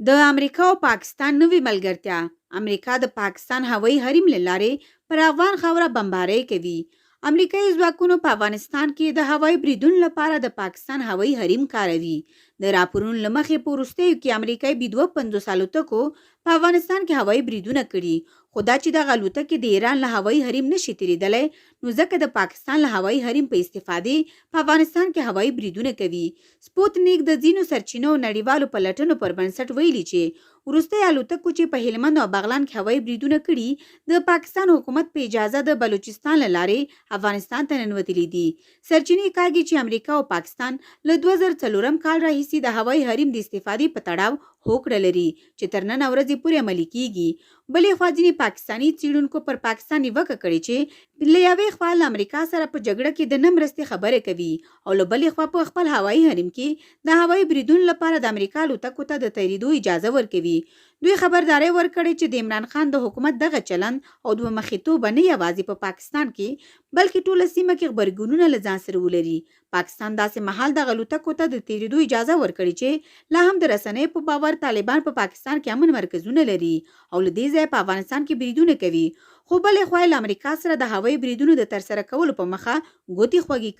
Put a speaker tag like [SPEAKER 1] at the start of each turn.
[SPEAKER 1] د امریکا او پاکستان نوې ملګرتیا. امریکا د پاکستان هوایي حریم له لارې پر افغان خاوره بمبارۍ کوي. امریکایي ځواکونو په افغانستان کې د هوایي بریدونو لپاره د پاکستان هوایي حریم کاروي. د راپورونو له مخې په وروستیو کې امریکایي B-52 الوتکو په افغانستان کې هوایي بریدونه کړي، خو دا چې دغه الوتکې د ایران له هوایي حریم نشي تېرېدلی، نو ځکه د پاکستان له هوایي حریم په استفادې په افغانستان کې هوایي بریدونه کوي. سپوتنیک د ځینو سرچینو نړیوالو پلټنو پر بنسټ ویلي چې وروستۍ الوتکو چې په هلمند او بغلان کې هوایي بریدونه کړي، د پاکستان حکومت په اجازه د بلوچستان له لارې افغانستان ته ننوتلي دي. سرچینې کاږي چې امریکا او پاکستان له 2004 کال راهیسې د هوایي حریم د استفادې په تړاو هوکړه لري چې تر نن ورځې پورې عملي کیږي. بلې خوا ځینې پاکستاني څېړونکو پر پاکستان نیوکه کړې چې له یوې خوا له امریکا سره په جګړه کې د نه مرستې خبرې کوي او له بلې خوا په خپل هوایي حریم کې د هوایي بریدونو لپاره د امریکا الوتکو ته د تېرېدو اجازه ورکوي. دوی خبرداری ورکړې چې د عمران خان د حکومت دغه چلند او دوه مخیتوب نه یوازې په پاکستان کې بلکې ټوله سیمه کې غبرګونونه له ځان سره ولري. پاکستان داسې مهال دغه الوتکو ته د تېرېدو اجازه ورکړي چې لا هم د رسنیو په باور طالبان په پاکستان کې امن مرکزونه لري او له دې ځایه په افغانستان کې بریدونه کوي. خو بلې خوا له امریکا سره د هوایي بریدونو د ترسره کولو په مخه ګوتې خوږې